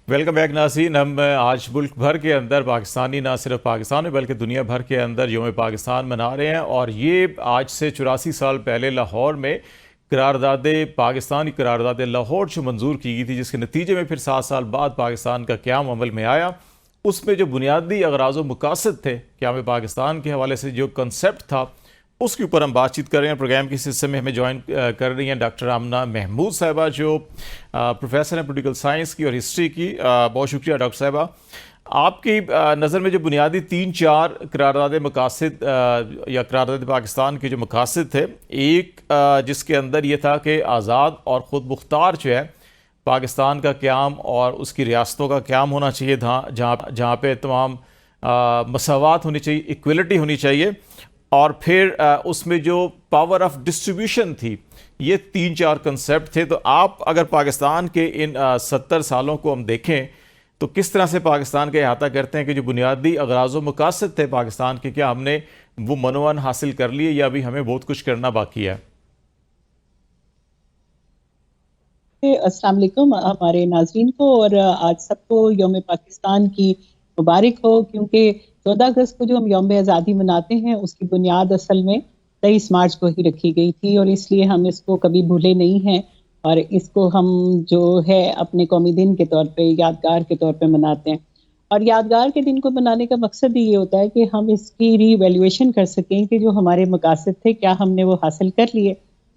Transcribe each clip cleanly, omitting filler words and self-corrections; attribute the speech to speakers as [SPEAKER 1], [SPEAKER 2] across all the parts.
[SPEAKER 1] Welcome back नाज़रीन। हम आज मुल्क भर के अंदर पाकिस्तानी, ना सिर्फ पाकिस्तान में बल्कि दुनिया भर के अंदर यौम पाकिस्तान मना रहे हैं। और ये आज से 84 साल पहले लाहौर में करारदाद पाकिस्तान की करारदाद लाहौर जो मंजूर की गई थी, जिसके नतीजे में फिर 7 साल बाद पाकिस्तान का क़याम अमल में आया। उसमें जो बुनियादी अगराज़ व मकासद थे क़याम पाकिस्तान के हवाले से, जो कंसेप्ट था, उसके ऊपर हम बातचीत कर रहे हैं। प्रोग्राम के इस हिस्से में हमें ज्वाइन कर रही हैं डॉक्टर आमना महमूद साहिबा, जो प्रोफेसर हैं पॉलिटिकल साइंस की और हिस्ट्री की। बहुत शुक्रिया डॉक्टर साहिबा। आपकी नज़र में जो बुनियादी 3-4 करारदाद मकासद या करारदाद पाकिस्तान के जो मकासद थे, एक जिसके अंदर ये था कि आज़ाद और ख़ुद मुख्तार जो है पाकिस्तान का क़याम और उसकी रियासतों का क़याम होना चाहिए, जहाँ पे तमाम मसावात होनी चाहिए, इक्वलिटी होनी चाहिए। और फिर उसमें जो पावर ऑफ डिस्ट्रीब्यूशन थी, ये 3-4 कंसेप्ट थे। तो आप अगर पाकिस्तान के इन 70 सालों को हम देखें तो किस तरह से पाकिस्तान का अहाता करते हैं कि जो बुनियादी अगराज़ व मकासद थे पाकिस्तान के, क्या हमने वो मनोवन हासिल कर लिए या अभी हमें बहुत कुछ करना बाकी है?
[SPEAKER 2] अस्सलाम वालेकुम हमारे नाज़रीन को, और आज सबको यौम पाकिस्तान की मुबारक हो, क्योंकि 14 अगस्त को जो हम यौम आज़ादी मनाते हैं उसकी बुनियाद असल में 23 मार्च को ही रखी गई थी, और इसलिए हम इसको कभी भूले नहीं हैं और इसको हम जो है अपने कौमी दिन के तौर पे, यादगार के तौर पे मनाते हैं। और यादगार के दिन को मनाने का मकसद ही ये होता है कि हम इसकी रीवैल्यूएशन कर सकें कि जो हमारे मकासद थे क्या हमने वो हासिल कर लिए।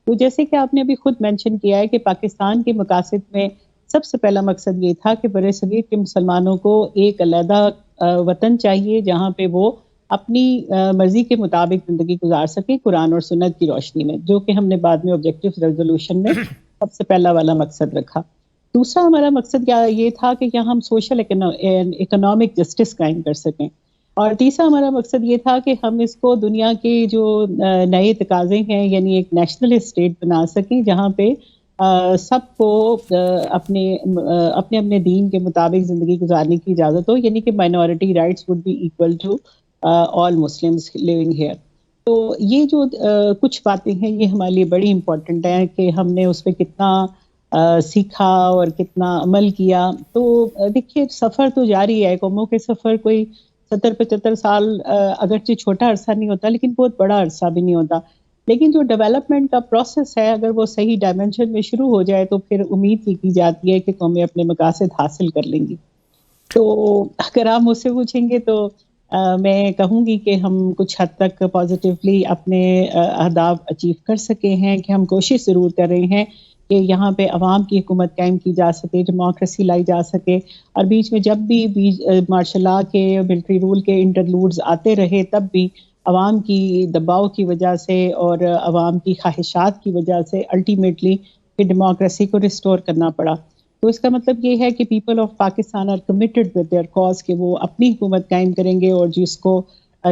[SPEAKER 2] तो जैसे कि आपने अभी खुद मेंशन किया है कि पाकिस्तान के मकासद में सबसे पहला मकसद ये था कि बड़े सगीर के मुसलमानों को एक अलहदा वतन चाहिए जहाँ पे वो अपनी मर्जी के मुताबिक ज़िंदगी गुजार सके कुरान और सुन्नत की रोशनी में, जो कि हमने बाद में ऑब्जेक्टिव रेजोल्यूशन में सबसे पहला वाला मकसद रखा। दूसरा हमारा मकसद क्या ये था कि यहाँ हम सोशल इकोनॉमिक जस्टिस कायम कर सकें। और तीसरा हमारा मकसद ये था कि हम इसको दुनिया के जो नए तकाजे हैं, यानी एक नेशनल स्टेट बना सकें जहाँ पे सबको अपने अपने दीन के मुताबिक ज़िंदगी गुजारने की इजाज़त हो, यानी कि minority rights would be equal to all Muslims living here. तो ये जो कुछ बातें हैं ये हमारे लिए बड़ी इम्पोर्टेंट हैं कि हमने उस पर कितना सीखा और कितना अमल किया। तो देखिए, सफ़र तो जारी है, कौमों के सफ़र कोई 70-75 साल अगरचे छोटा अरसा नहीं होता, लेकिन बहुत बड़ा अरसा भी नहीं होता। लेकिन जो डेवलपमेंट का प्रोसेस है, अगर वो सही डायमेंशन में शुरू हो जाए तो फिर उम्मीद की जाती है कि कौमें अपने मकासद हासिल कर लेंगी। तो अगर आप मुझसे पूछेंगे तो मैं कहूँगी कि हम कुछ हद तक पॉजिटिवली अपने अहदाफ अचीव कर सके हैं, कि हम कोशिश ज़रूर कर रहे हैं कि यहाँ पे अवाम की हुकूमत कायम की जा सके, डेमोक्रेसी लाई जा सके। और बीच में जब भी मार्शल लॉ के, मिलिट्री रूल के इंटरलूड्स आते रहे, तब भी अवाम की दबाव की वजह से और अवाम की ख्वाहिशात की वजह से अल्टीमेटली डेमोक्रेसी को रिस्टोर करना पड़ा। तो इसका मतलब ये है कि people of Pakistan are committed with their cause, कि वो अपनी हुकूमत कायम करेंगे और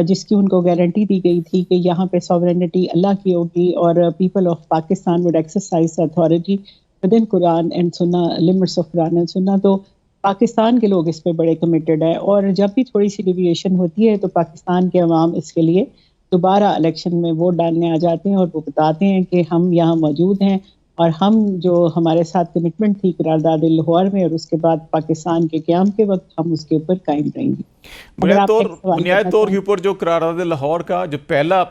[SPEAKER 2] जिसकी उनको गारंटी दी गई थी कि यहाँ पे सॉवरेनिटी अल्लाह की होगी और people of Pakistan would exercise authority with in Quran and सुन्ना, लिमिट्स ऑफ कुरान एंड सुन्ना। तो पाकिस्तान के लोग इस पे बड़े कमिटेड है, और जब भी थोड़ी सी डिविएशन होती है तो पाकिस्तान के अवाम इसके लिए दोबारा इलेक्शन में वोट डालने आ जाते हैं और वो बताते हैं कि हम यहाँ मौजूद हैं और हम जो हमारे साथ कमिटमेंट थी करारदाद लाहौर में और उसके बाद पाकिस्तान के क़याम के वक्त, हम उसके ऊपर कायम रहेंगे।
[SPEAKER 1] बुनियादी तौर के ऊपर जो करारदाद लाहौर का जो पहला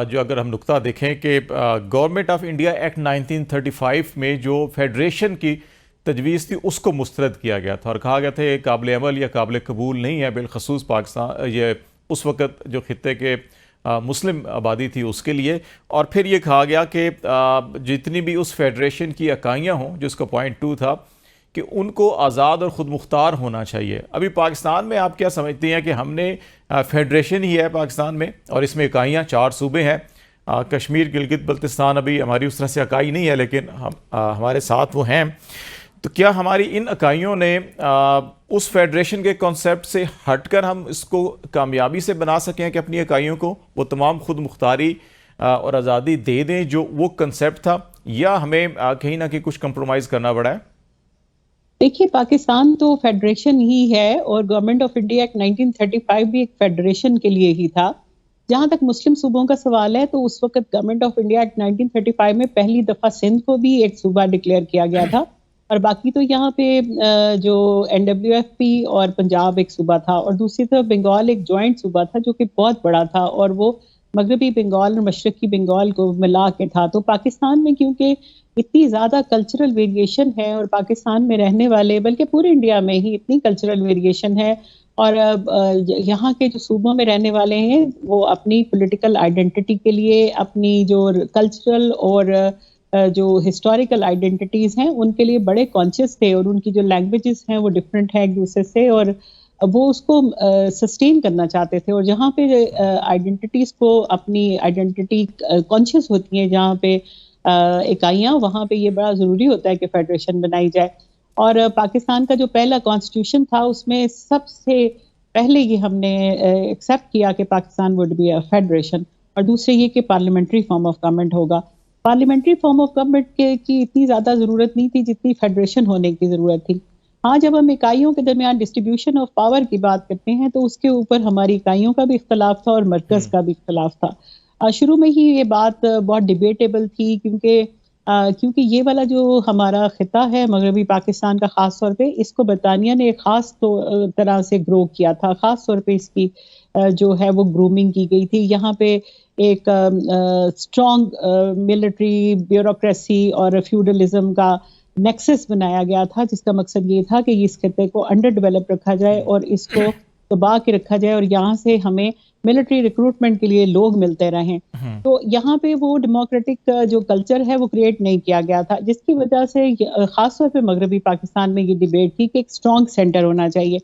[SPEAKER 1] जो अगर हम नुक्ता देखें कि गवर्नमेंट ऑफ इंडिया एक्ट 1935 में जो फेडरेशन की तजवीज़ थी उसको मुस्तरद किया गया था और कहा गया था ये काबिल अमल या काबिल कबूल नहीं है, बिलखसूस पाकिस्तान ये उस वक़्त जो खित्ते के मुस्लिम आबादी थी उसके लिए। और फिर ये कहा गया कि जितनी भी उस फेडरेशन की इकाइयाँ हों, जिसका पॉइंट 2 था कि उनको आज़ाद और ख़ुद मुख्तार होना चाहिए। अभी पाकिस्तान में आप क्या समझती हैं कि हमने फेडरेशन ही है पाकिस्तान में और इसमें इकाइयाँ 4 सूबे हैं, कश्मीर, गिलगित बल्तिस्तान अभी हमारी उस तरह से इकाई नहीं है, लेकिन हमारे साथ वो हैं। तो क्या हमारी इन इकाइयों ने उस फेडरेशन के कॉन्सेप्ट से हटकर हम इसको कामयाबी से बना सकें कि अपनी इकाइयों को वो तमाम खुद मुख्तारी और आज़ादी दे दें जो वो कंसेप्ट था, या हमें कहीं ना कहीं कुछ कंप्रोमाइज़ करना पड़ा है?
[SPEAKER 2] देखिए, पाकिस्तान तो फेडरेशन ही है और गवर्नमेंट ऑफ इंडिया एक्ट 1935 भी एक फेडरेशन के लिए ही था। जहाँ तक मुस्लिम सूबों का सवाल है तो उस वक्त गवर्नमेंट ऑफ इंडिया एक्ट 1935 में पहली दफ़ा सिंध को भी एक सूबा डिक्लेयर किया गया था اور باقی تو یہاں پہ جو NWFP اور پنجاب ایک صوبہ تھا اور دوسری طرف بنگال ایک جوائنٹ صوبہ تھا جو کہ بہت بڑا تھا اور وہ مغربی بنگال اور مشرقی بنگال کو ملا کے تھا. تو پاکستان میں کیونکہ اتنی زیادہ کلچرل ویریشن ہے اور پاکستان میں رہنے والے بلکہ پورے انڈیا میں ہی اتنی کلچرل ویریشن ہے اور یہاں کے جو صوبوں میں رہنے والے ہیں وہ اپنی پولیٹیکل آئیڈینٹی کے لیے اپنی جو کلچرل اور جو ہسٹوریکل آئیڈینٹیز ہیں ان کے لیے بڑے کانشیس تھے اور ان کی جو لینگویجز ہیں وہ ڈفرینٹ ہیں ایک دوسرے سے اور وہ اس کو سسٹین کرنا چاہتے تھے. اور جہاں پہ آئیڈینٹیز کو اپنی آئیڈینٹی کانشیس ہوتی ہیں جہاں پہ اکائیاں وہاں پہ یہ بڑا ضروری ہوتا ہے کہ فیڈریشن بنائی جائے. اور پاکستان کا جو پہلا کانسٹیٹیوشن تھا اس میں سب سے پہلے یہ ہم نے ایکسیپٹ کیا کہ Pakistan would be a federation اور دوسرے یہ کہ پارلیمنٹری فارم آف گورنمنٹ ہوگا. پارلیمنٹری فارم آف گورنمنٹ کی اتنی زیادہ ضرورت نہیں تھی جتنی فیڈریشن ہونے کی ضرورت تھی. ہاں جب ہم اکائیوں کے درمیان ڈسٹریبیوشن آف پاور کی بات کرتے ہیں تو اس کے اوپر ہماری اکائیوں کا بھی اختلاف تھا اور مرکز کا بھی اختلاف تھا. شروع میں ہی یہ بات بہت ڈیبیٹیبل تھی کیونکہ یہ والا جو ہمارا خطہ ہے مغربی پاکستان کا خاص طور پہ اس کو برطانیہ نے ایک خاص طرح سے گرو کیا تھا. خاص طور پہ اس کی جو ہے وہ گرومنگ کی گئی تھی. یہاں پہ ایک اسٹرانگ ملٹری بیوروکریسی اور فیوڈلزم کا نیکسس بنایا گیا تھا جس کا مقصد یہ تھا کہ اس خطے کو انڈر ڈیولپ رکھا جائے اور اس کو دبا کے رکھا جائے اور یہاں سے ہمیں ملٹری ریکروٹمنٹ کے لیے لوگ ملتے رہیں. تو یہاں پہ وہ ڈیموکریٹک جو کلچر ہے وہ کریٹ نہیں کیا گیا تھا جس کی وجہ سے خاص طور پہ مغربی پاکستان میں یہ ڈیبیٹ تھی کہ ایک اسٹرانگ سینٹر ہونا چاہیے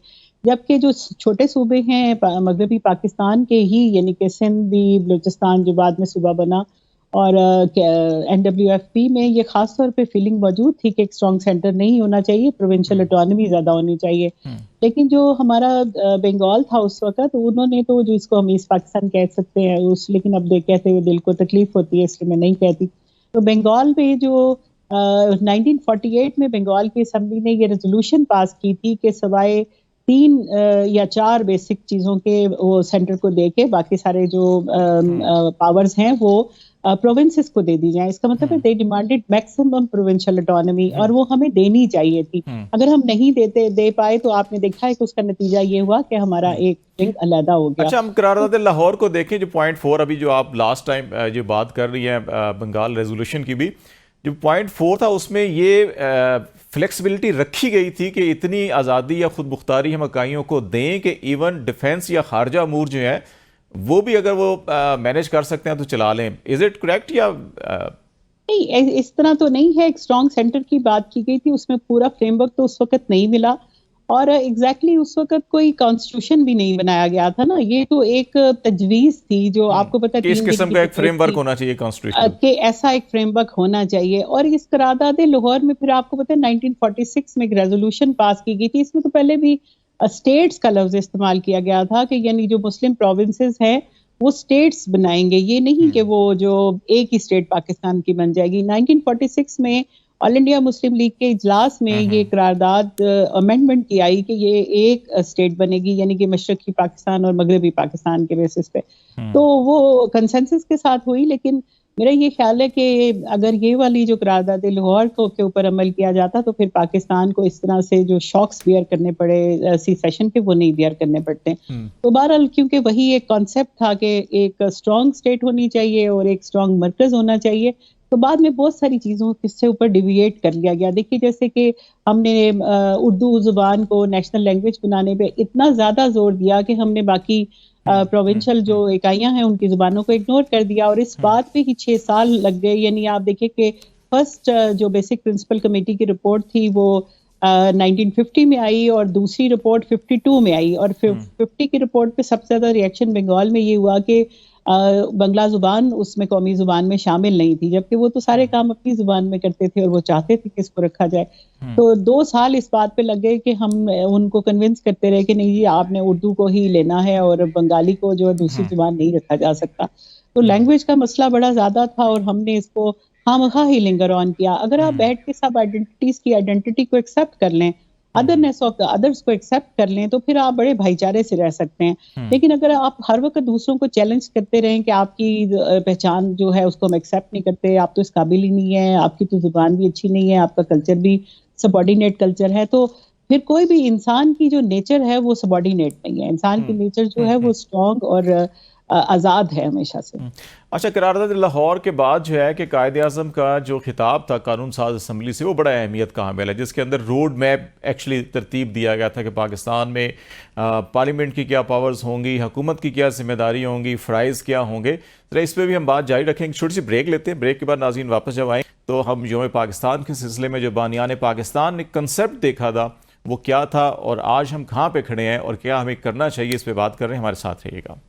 [SPEAKER 2] جبکہ جو چھوٹے صوبے ہیں مغربی پاکستان کے ہی یعنی کہ سندھ بھی بلوچستان جو بعد میں صوبہ بنا اور NWFP میں یہ خاص طور پہ فیلنگ موجود تھی کہ ایک اسٹرانگ سینٹر نہیں ہونا چاہیے پروونشل اٹانومی زیادہ ہونی چاہیے. لیکن جو ہمارا بنگال تھا اس وقت انہوں نے تو جو اس کو ہم ایسٹ پاکستان کہہ سکتے ہیں لیکن اب کہتے ہوئے دل کو تکلیف ہوتی ہے اس لیے میں نہیں کہتی. تو بنگال میں جو 1948 میں بنگال کی اسمبلی نے یہ ریزولوشن پاس کی تھی کہ سوائے 3 یا 4 بیسک چیزوں کے وہ سینٹر کو دے کے باقی سارے جو پاورز ہیں وہ پروونسز کو دے دی جائیں. اس کا مطلب ہے دے ڈیمانڈڈ میکسیمم پروونشل اٹانومی اور وہ ہمیں دینی چاہیے تھی. اگر ہم نہیں دے پائے تو آپ نے دیکھا ہے کہ اس کا نتیجہ یہ ہوا کہ ہمارا ایک ونگ علیحدہ ہو گیا.
[SPEAKER 1] اچھا ہم قرارداد لاہور کو دیکھیں جو .4 ابھی جو آپ لاسٹ ٹائم جو بات کر رہی ہیں بنگال ریزولوشن کی بھی جو .4 تھا اس میں یہ فلیکسیبلٹی رکھی گئی تھی کہ اتنی آزادی یا خود مختاری ہم اکائیوں کو دیں کہ ایون ڈیفینس یا خارجہ امور جو ہیں وہ بھی اگر وہ مینیج کر سکتے ہیں تو چلا لیں. از اٹ کریکٹ یا
[SPEAKER 2] نہیں اس طرح تو نہیں ہے. ایک اسٹرانگ سینٹر کی بات کی گئی تھی اس میں پورا فریم ورک تو اس وقت نہیں ملا اور ایگزیکٹلی اس وقت کوئی کانسٹیٹیوشن بھی نہیں بنایا گیا تھا نا. یہ تو ایک تجویز تھی جو آپ کو پتا ہے
[SPEAKER 1] اس قسم کا ایک فریم ورک ہونا چاہیے کانسٹیٹیوشن
[SPEAKER 2] کہ ایسا ایک فریم ورک ہونا چاہیے. اور اس قرارداد لاہور میں پھر آپ کو پتا ہے 1946 میں ایک ریزولوشن پاس کی گئی تھی. اس میں تو پہلے بھی اسٹیٹس کا لفظ استعمال کیا گیا تھا کہ یعنی جو مسلم پروونسز ہیں وہ اسٹیٹس بنائیں گے یہ نہیں کہ وہ جو ایک ہی اسٹیٹ پاکستان کی بن جائے گی. 1946 میں آل انڈیا مسلم لیگ کے اجلاس میں یہ قرارداد امینڈمنٹ کی آئی کہ یہ ایک اسٹیٹ بنے گی یعنی کہ مشرقی پاکستان اور مغربی پاکستان کے بیسس پہ. تو وہ کنسنسس کے ساتھ ہوئی لیکن میرا یہ خیال ہے کہ اگر یہ والی جو قرارداد لاہور کے اوپر عمل کیا جاتا تو پھر پاکستان کو اس طرح سے جو شاکس بیئر کرنے پڑے سی سیشن کے وہ نہیں بیئر کرنے پڑتے. تو بہرحال کیونکہ وہی ایک کانسیپٹ تھا کہ ایک اسٹرانگ اسٹیٹ ہونی چاہیے اور ایک اسٹرانگ مرکز ہونا چاہیے تو بعد میں بہت ساری چیزوں اس سے اوپر ڈیویٹ کر لیا گیا. دیکھیے جیسے کہ ہم نے اردو زبان کو نیشنل لینگویج بنانے پہ اتنا زیادہ زور دیا کہ ہم نے باقی پروونشل جو اکائیاں ہیں ان کی زبانوں کو اگنور کر دیا اور اس بات پہ ہی 6 سال لگ گئے. یعنی آپ دیکھیں کہ فرسٹ جو بیسک پرنسپل کمیٹی کی رپورٹ تھی وہ 1950 میں آئی اور دوسری رپورٹ 52 میں آئی اور 50 کی رپورٹ پہ سب سے زیادہ ریئیکشن بنگال میں یہ ہوا کہ بنگلہ زبان اس میں قومی زبان میں شامل نہیں تھی جبکہ وہ تو سارے کام اپنی زبان میں کرتے تھے اور وہ چاہتے تھے کہ اس کو رکھا جائے. تو 2 سال اس بات پہ لگ گئے کہ ہم ان کو کنونس کرتے رہے کہ نہیں جی آپ نے اردو کو ہی لینا ہے اور بنگالی کو جو دوسری زبان نہیں رکھا جا سکتا. تو لینگویج کا مسئلہ بڑا زیادہ تھا اور ہم نے اس کو خواہ ہی لنگر آن کیا. اگر آپ بیٹھ کے سب آئیڈینٹیز کی آئیڈینٹی کو ایکسیپٹ کر لیں अदरनेस ऑफ द अदर्स को एक्सेप्ट कर लें, तो फिर आप बड़े भाईचारे से रह सकते हैं। लेकिन अगर आप हर वक्त दूसरों को चैलेंज करते रहें कि आपकी पहचान जो है उसको हम एक्सेप्ट नहीं करते, आप तो इस काबिल ही नहीं है, आपकी तो जुबान भी अच्छी नहीं है, आपका कल्चर भी सबॉर्डिनेट कल्चर है, तो फिर कोई भी इंसान की जो नेचर है वो सबॉर्डिनेट नहीं है। इंसान की नेचर जो है वो स्ट्रॉन्ग और आज़ाद है हमेशा से।
[SPEAKER 1] अच्छा, करारदाद लाहौर के बाद जो है कि कायद-ए-आज़म का जो खिताब था कानून साज असम्बली से, वो बड़ा अहमियत का हामिल है, जिसके अंदर रोड मैप एक्चुअली तरतीब दिया गया था कि पाकिस्तान में पार्लियामेंट की क्या पावर्स होंगी, हुकूमत की क्या जिम्मेदारी होंगी, फ़राइज़ क्या होंगे। ज़रा इस पर भी हम बात जारी रखेंगे। छोटी सी ब्रेक लेते हैं। ब्रेक के बाद नाज़रीन वापस जब आएँ तो हम यौम पाकिस्तान के सिलसिले में जो बानियान पाकिस्तान ने कंसेप्ट देखा था वो क्या था और आज हम कहाँ पे खड़े हैं और क्या हमें करना चाहिए, इस पर बात कर रहे हैं। हमारे साथ रहिएगा।